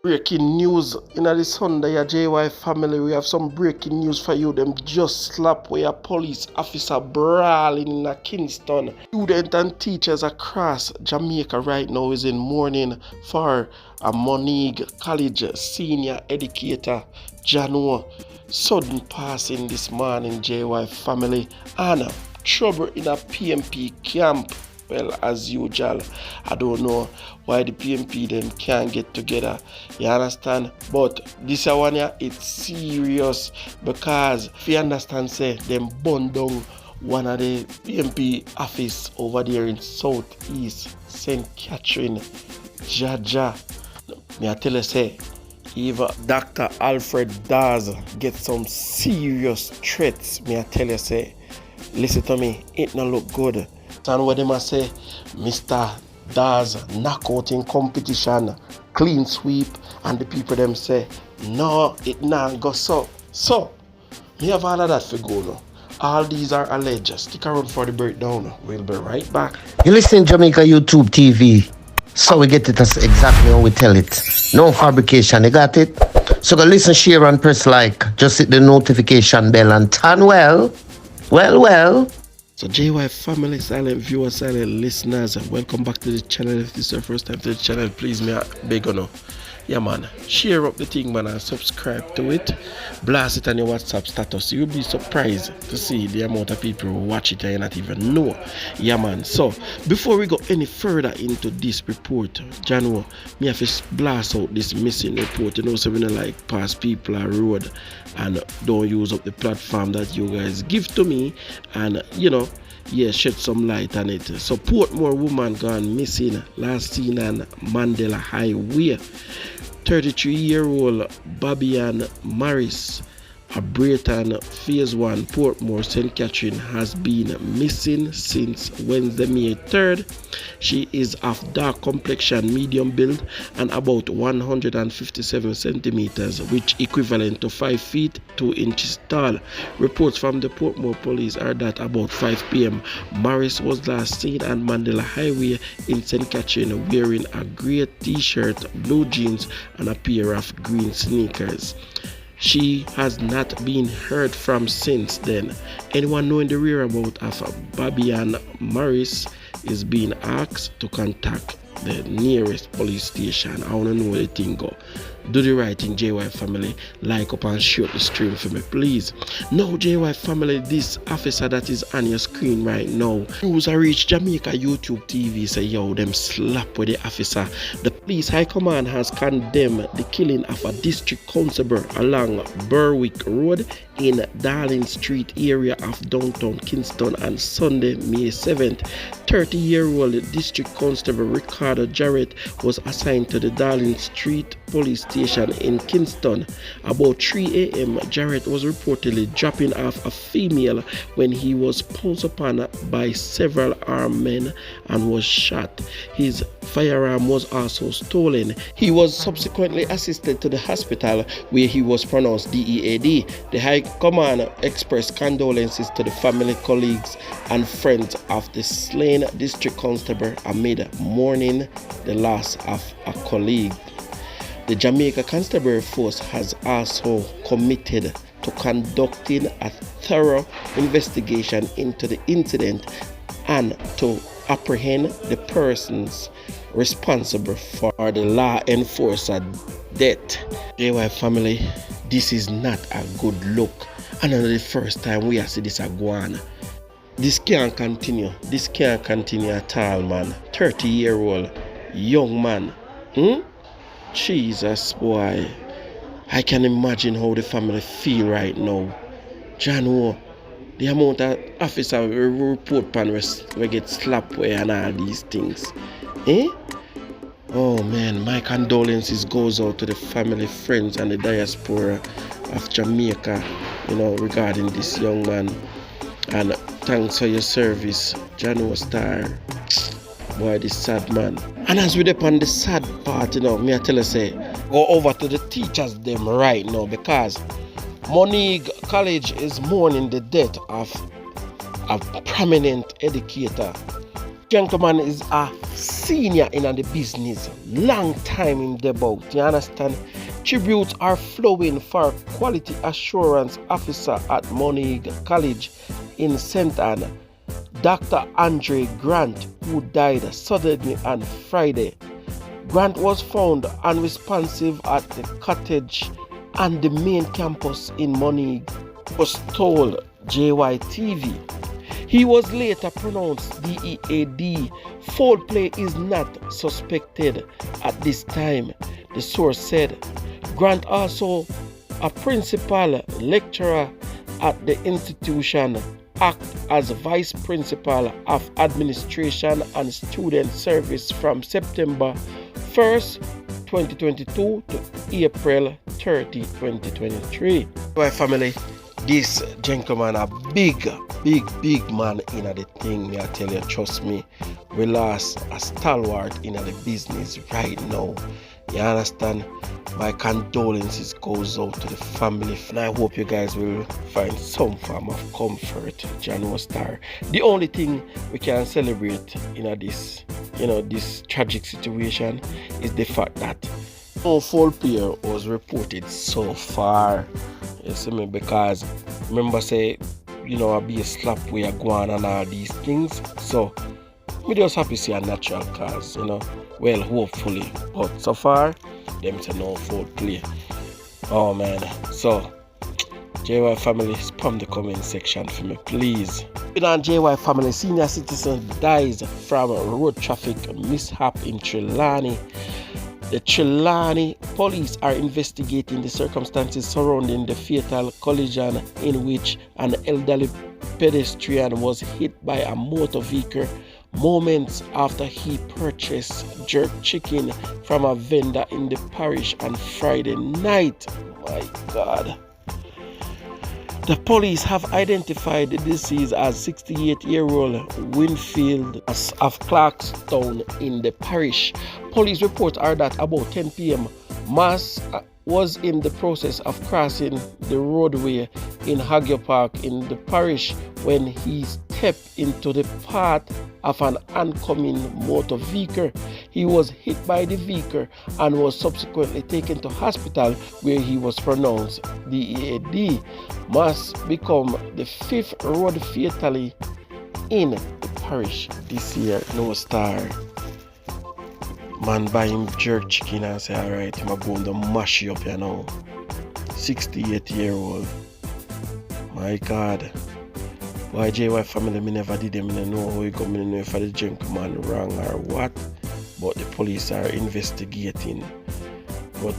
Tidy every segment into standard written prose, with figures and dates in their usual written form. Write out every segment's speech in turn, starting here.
Breaking news in the Sunday, a JY family. We have some breaking news for you. Them just slap where a police officer brawling in a Kingston. Students and teachers across Jamaica right now is in mourning for a Moneague College senior educator, Jano. Sudden passing this morning, JY family, and trouble in a PMP camp. Well, as usual, I don't know why the PMP them can't get together. You understand? But this one here, it's serious because if you understand, say them burn down one of the PMP office over there in Southeast St. Catherine, Jaja. Me I tell you, say, if Dr. Alfred Dawes get some serious threats, me I tell you, say, listen to me, it not look good. And what them say, Mr. Dawes knockout in competition, clean sweep, and the people them say, no, it not go so. So, me have all of that for go now. All these are alleged. Stick around for the breakdown. We'll be right back. You listen Jamaica YouTube TV. So we get it as exactly how we tell it. No fabrication, you got it? So go listen, share and press like. Just hit the notification bell and turn well. So JY family, silent viewers, silent listeners, welcome back to the channel. If this is your first time to the channel, please me beg on. Yeah man, share up the thing man and subscribe to it. Blast it on your WhatsApp status. You'll be surprised to see the amount of people who watch it and you not even know. Yeah man, so before we go any further into this report, Jano, me have to blast out this missing report. You know, so we don't like pass people on road and don't use up the platform that you guys give to me, and you know, yeah, shed some light on it. So Portmore woman gone missing, last seen on Mandela Highway. 33-year-old Babian Morris, a Brayton Phase 1 Portmore St. Catherine, has been missing since Wednesday, May 3rd. She is of dark complexion, medium build, and about 157 centimeters, which equivalent to 5 feet 2 inches tall. Reports from the Portmore police are that about 5 p.m. Morris was last seen on Mandela Highway in St. Catherine wearing a grey t-shirt, blue jeans, and a pair of green sneakers. She has not been heard from since then. Anyone knowing the whereabouts of Babian Morris is being asked to contact the nearest police station. I want to know where the thing go. Do the right thing, JY family. Like up and share the stream for me, please. Now, JY family, this officer that is on your screen right now, news I reach Jamaica YouTube TV, say yo, them slap with the officer. The police high command has condemned the killing of a district constable along Berwick Road in Darling Street area of downtown Kingston on Sunday, May 7th. 30-year-old district constable Ricardo Jarrett was assigned to the Darling Street police station in Kingston. About 3 a.m., Jarrett was reportedly dropping off a female when he was pounced upon by several armed men and was shot. His firearm was also stolen. He was subsequently assisted to the hospital where he was pronounced DEAD. The High Command expressed condolences to the family, colleagues, and friends of the slain district constable amid mourning the loss of a colleague. The Jamaica Constabulary Force has also committed to conducting a thorough investigation into the incident and to apprehend the persons responsible for the law enforcer death. JY family, this is not a good look. And not the first time we see this go on. This can't continue. This can't continue at all, man. 30-year-old young man. Jesus, boy. I can imagine how the family feel right now. John, the amount of officer report pan we get slapped away and all these things. Oh man, my condolences goes out to the family, friends, and the diaspora of Jamaica, you know, regarding this young man. And thanks for your service, Jano Star. Boy, this sad man. And as we depend the sad part, you know, me I tell you say, go over to the teachers them right now, because Moneague College is mourning the death of a prominent educator. Gentleman is a senior in the business, long time in the boat, you understand? Tributes are flowing for quality assurance officer at Moneague College in St. Anne, Dr. Andre Grant, who died suddenly on Friday. Grant was found unresponsive at the cottage and the main campus in Moneague, was told JYTV. He was later pronounced DEAD. Foul play is not suspected at this time, the source said. Grant, also a principal lecturer at the institution, acted as vice principal of administration and student service from September 1st, 2022 to April 30, 2023. My family, this gentleman a big man in the thing, me I tell you, trust me. We lost a stalwart in the business right now. You understand? My condolences goes out to the family, and I hope you guys will find some form of comfort. John Star. The only thing we can celebrate in this, this tragic situation is the fact that no foul play was reported so far. You see me? Because remember say, I be a slap where you go on and all these things. So we just happy to see a natural cause, Well, hopefully. But so far, them say no foul play. Oh man. So JY family, spam the comment section for me, please. On JY family, senior citizen dies from road traffic mishap in Trelawney. The Trelawney police are investigating the circumstances surrounding the fatal collision in which an elderly pedestrian was hit by a motor vehicle moments after he purchased jerk chicken from a vendor in the parish on Friday night. My God. The police have identified the deceased as 68-year-old Winfield of Clarkstown in the parish. Police reports are that about 10 p.m. Mass was in the process of crossing the roadway in Hagia Park in the parish when he stepped into the path of an oncoming motor vehicle. He was hit by the vehicle and was subsequently taken to hospital where he was pronounced DEAD. Must become the 5th road fatality in the parish this year. No star. Man buy him jerk chicken and say, alright, I'm going to mash you up, 68-year-old. My God. Why JY family, me never did them, I know how you go, me know if the gentleman wrong or what. But the police are investigating. But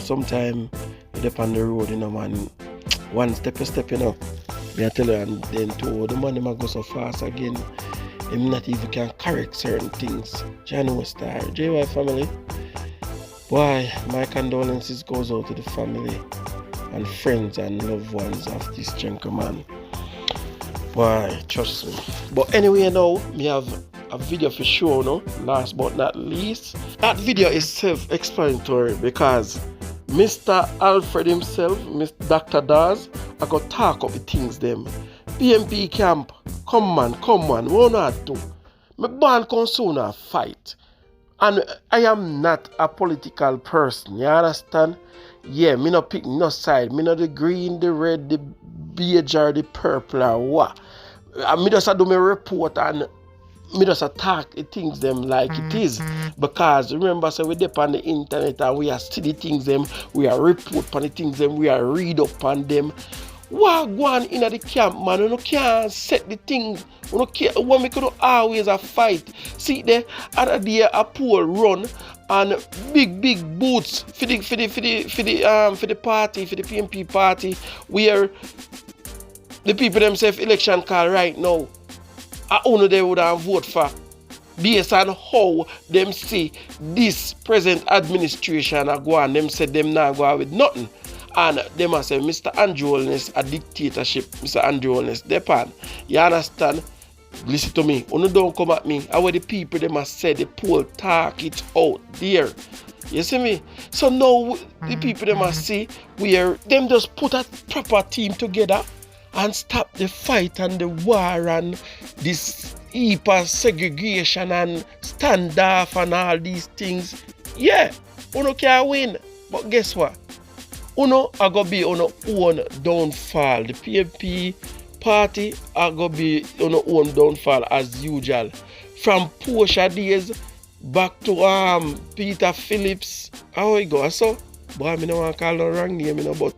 sometimes you dip on the road, man, one step, me I tell you, and then two, the man go so fast again, them not even can correct certain things. Star, JY family. Why, my condolences goes out to the family and friends and loved ones of this gentleman. Why, trust me. But anyway, now we have a video for sure, last but not least. That video is self-explanatory because Mr. Alfred himself, Mr. Dr. Dawes, I got talk up the things them. PMP camp, come on, what not do? My band can sooner fight. And I am not a political person, you understand? Yeah, me not pick no side. Me not the green, the red, the beige or the purple or what. Me just do my report and me just attack the things them like it is. Because remember, so we dip on the internet and we are see the things them, we are report on the things them, we are read up on them. What go on in the camp, man? You can't set the thing. When we could always a fight. See there, other day a pool run and big boots for the party, for the PMP party, where the people themselves election call right now. I only they would have vote for based on how them see this present administration are going. Them said them not go out with nothing. And they must say, Mr. Andrew Holness, a dictatorship, Mr. Andrew Holness, Depan. You understand? Listen to me. When you don't come at me, how the people they must say the poll talk it out there. You see me? So now the people they must see where them just put a proper team together and stop the fight and the war and this heap of segregation and standoff and all these things, yeah, uno can win. But guess what? Uno are going to be on our own downfall. The PNP party are going to be on our own downfall as usual. From Portia days back to Peter Phillips. How it go? So, boy, I don't want to call no wrong name, but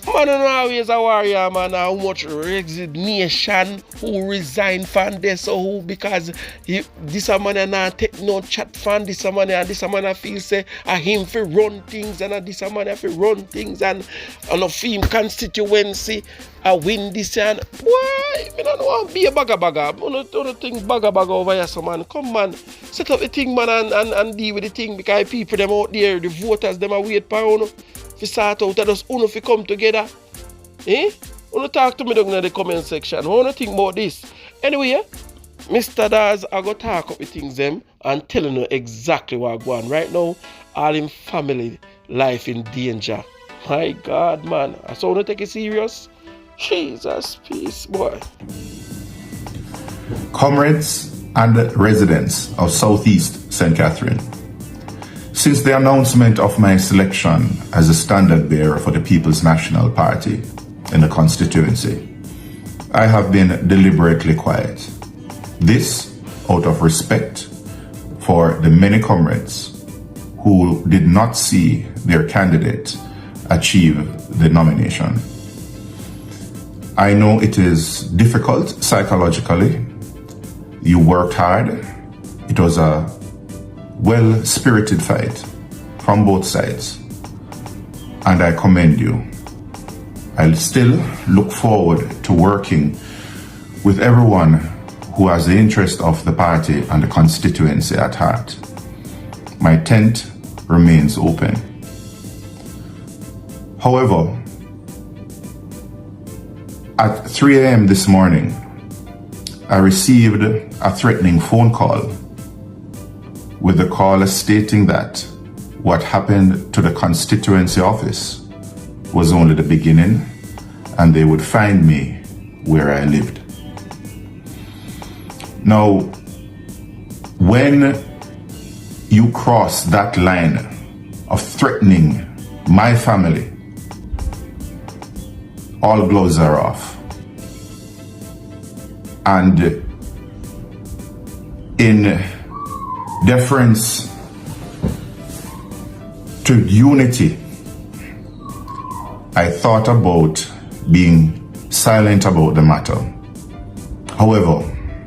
man, I know how he is a warrior, man. How much resignation who resigned from this, so who, because this a man not take no chat from this a man, and this a man feel say him fi run things, and this a man fi run things, and of him constituency win this, and why? Me don't want to be a bagger. I don't think bagger over here, so man. Come man, set up the thing, man, and deal with the thing, because people them out there, the voters them are wait for you. If start out, just uno fi come together. Uno talk to me down in the comment section. What do you think about this? Anyway, Mr. Dawes, I go talk up the things them and telling you exactly what going on. Right now, all in family life in danger. My God, man. So uno take it serious? Jesus, peace, boy. Comrades and residents of Southeast St. Catherine, since the announcement of my selection as a standard bearer for the People's National Party in the constituency, I have been deliberately quiet. This out of respect for the many comrades who did not see their candidate achieve the nomination. I know it is difficult psychologically. You worked hard. It was a well-spirited fight from both sides, and I commend you. I'll still look forward to working with everyone who has the interest of the party and the constituency at heart. My tent remains open. However, at 3 a.m. this morning, I received a threatening phone call with the caller stating that what happened to the constituency office was only the beginning and they would find me where I lived. Now, when you cross that line of threatening my family, all gloves are off. And in deference to unity, I thought about being silent about the matter. However,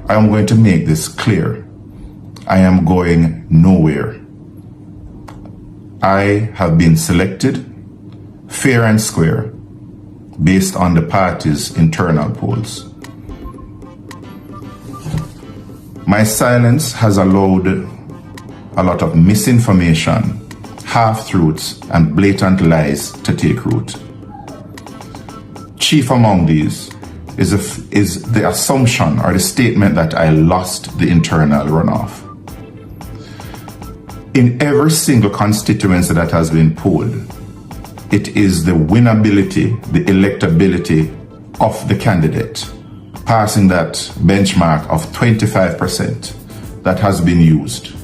I am going to make this clear. I am going nowhere. I have been selected fair and square based on the party's internal polls. My silence has allowed a lot of misinformation, half-truths, and blatant lies to take root. Chief among these is the assumption or the statement that I lost the internal runoff. In every single constituency that has been polled, it is the winnability, the electability of the candidate passing that benchmark of 25% that has been used.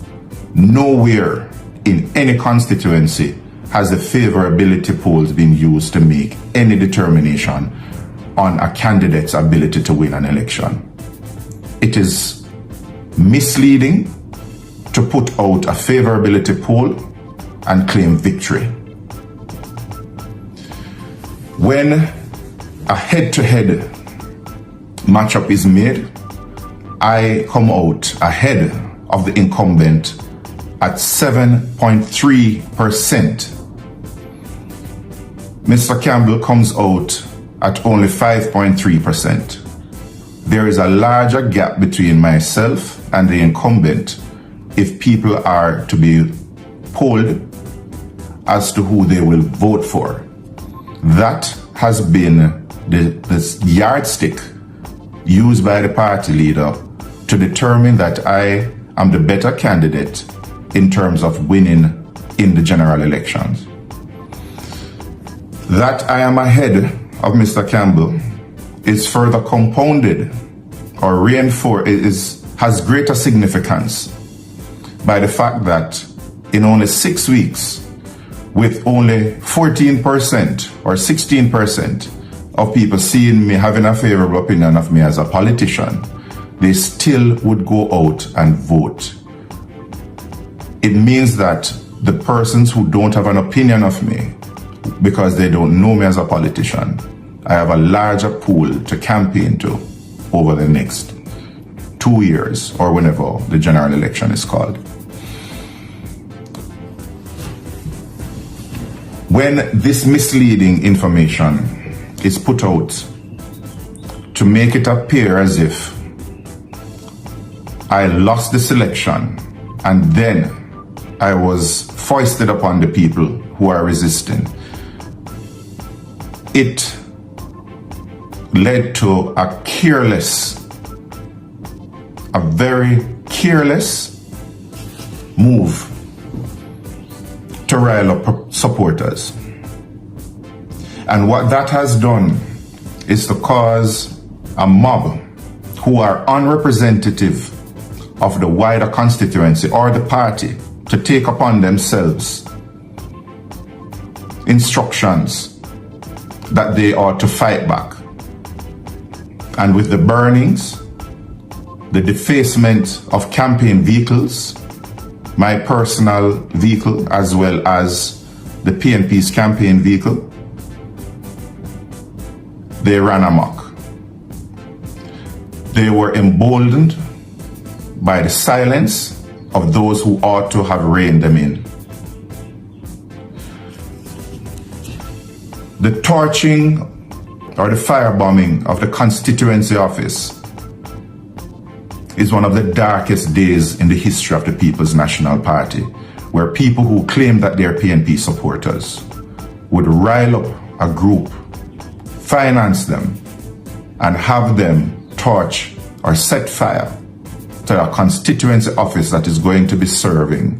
Nowhere in any constituency has the favorability polls been used to make any determination on a candidate's ability to win an election. It is misleading to put out a favorability poll and claim victory. When a head-to-head matchup is made, I come out ahead of the incumbent at 7.3%. Mr. Campbell comes out at only 5.3%. There is a larger gap between myself and the incumbent if people are to be polled as to who they will vote for. That has been the yardstick used by the party leader to determine that I am the better candidate in terms of winning in the general elections. That I am ahead of Mr. Campbell is further compounded or reinforced, has greater significance by the fact that in only 6 weeks, with only 14% or 16% of people seeing me, having a favorable opinion of me as a politician, they still would go out and vote. It means that the persons who don't have an opinion of me, because they don't know me as a politician, I have a larger pool to campaign to over the next 2 years or whenever the general election is called. When this misleading information is put out to make it appear as if I lost the selection and then I was foisted upon the people who are resisting, it led to a very careless move to rile up supporters. And what that has done is to cause a mob who are unrepresentative of the wider constituency or the party to take upon themselves instructions that they ought to fight back. And with the burnings, the defacement of campaign vehicles, my personal vehicle as well as the PNP's campaign vehicle, they ran amok. They were emboldened by the silence of those who ought to have reined them in. The torching or the firebombing of the constituency office is one of the darkest days in the history of the People's National Party, where people who claim that they're PNP supporters would rile up a group, finance them, and have them torch or set fire to a constituency office that is going to be serving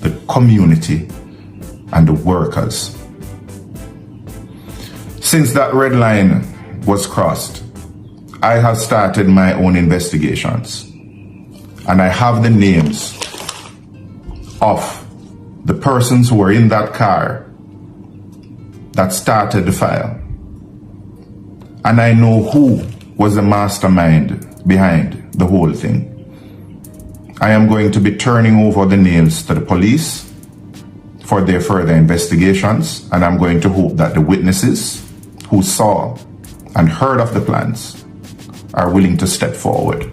the community and the workers. Since that red line was crossed, I have started my own investigations, and I have the names of the persons who were in that car that started the fire. And I know who was the mastermind behind the whole thing. I am going to be turning over the names to the police for their further investigations, and I'm going to hope that the witnesses who saw and heard of the plans are willing to step forward,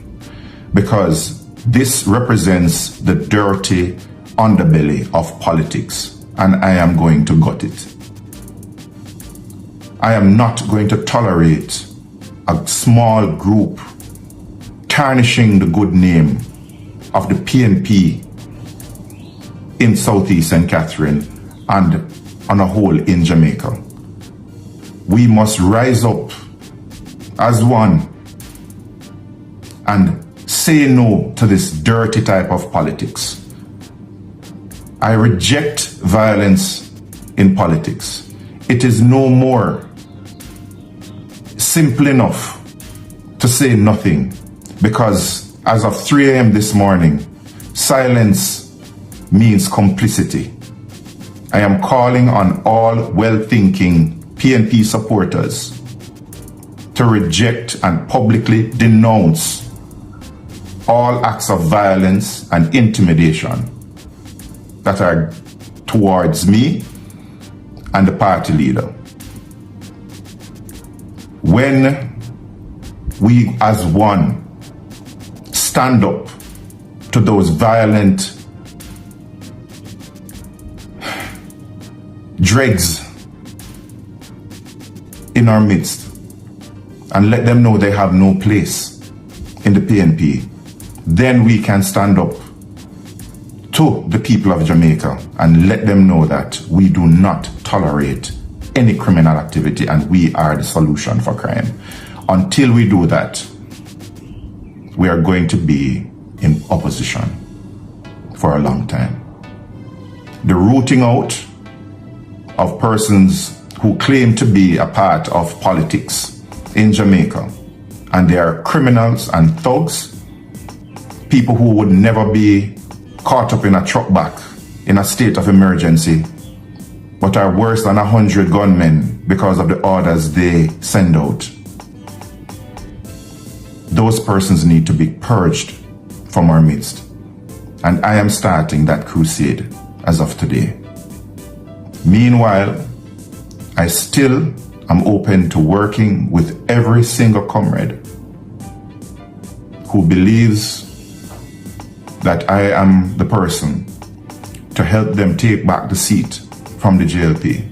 because this represents the dirty underbelly of politics, and I am going to gut it. I am not going to tolerate a small group tarnishing the good name of the PNP in Southeast St. Catherine and on a whole in Jamaica. We must rise up as one and say no to this dirty type of politics. I reject violence in politics. It is no more simple enough to say nothing, because as of 3 a.m. this morning, silence means complicity. I am calling on all well-thinking PNP supporters to reject and publicly denounce all acts of violence and intimidation that are towards me and the party leader. When we as one stand up to those violent dregs in our midst and let them know they have no place in the PNP, then we can stand up to the people of Jamaica and let them know that we do not tolerate any criminal activity and we are the solution for crime. Until we do that, we are going to be in opposition for a long time. The rooting out of persons who claim to be a part of politics in Jamaica, and they are criminals and thugs, people who would never be caught up in a truck back in a state of emergency, but are worse than 100 gunmen because of the orders they send out. Those persons need to be purged from our midst. And I am starting that crusade as of today. Meanwhile, I still am open to working with every single comrade who believes that I am the person to help them take back the seat from the JLP.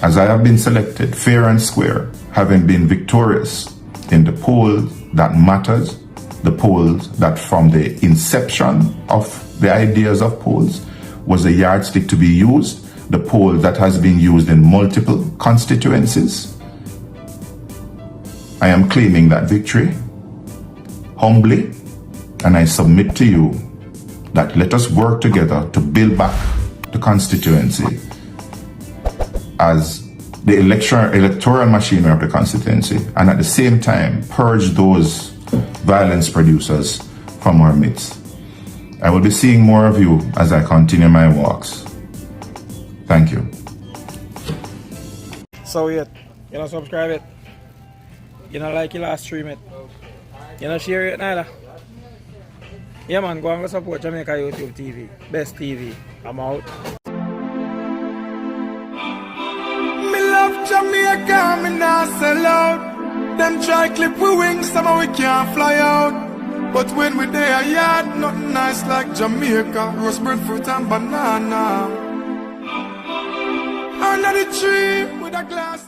As I have been selected fair and square, having been victorious in the poll that matters, the polls that from the inception of the ideas of polls was a yardstick to be used, the poll that has been used in multiple constituencies. I am claiming that victory humbly, and I submit to you that let us work together to build back the constituency as the electoral machinery of the constituency, and at the same time purge those violence producers from our midst. I will be seeing more of you as I continue my walks. Thank you. So you don't subscribe it, you don't like it last stream it, you don't share it neither. Yeah man, go and go support Jamaica YouTube TV, best TV. I'm out. Me love Jamaica, me not sell out. Them try clip we wings, somehow we can't fly out. But when we there yard, nothing nice like Jamaica. Roast breadfruit and banana. Under the tree with a glass.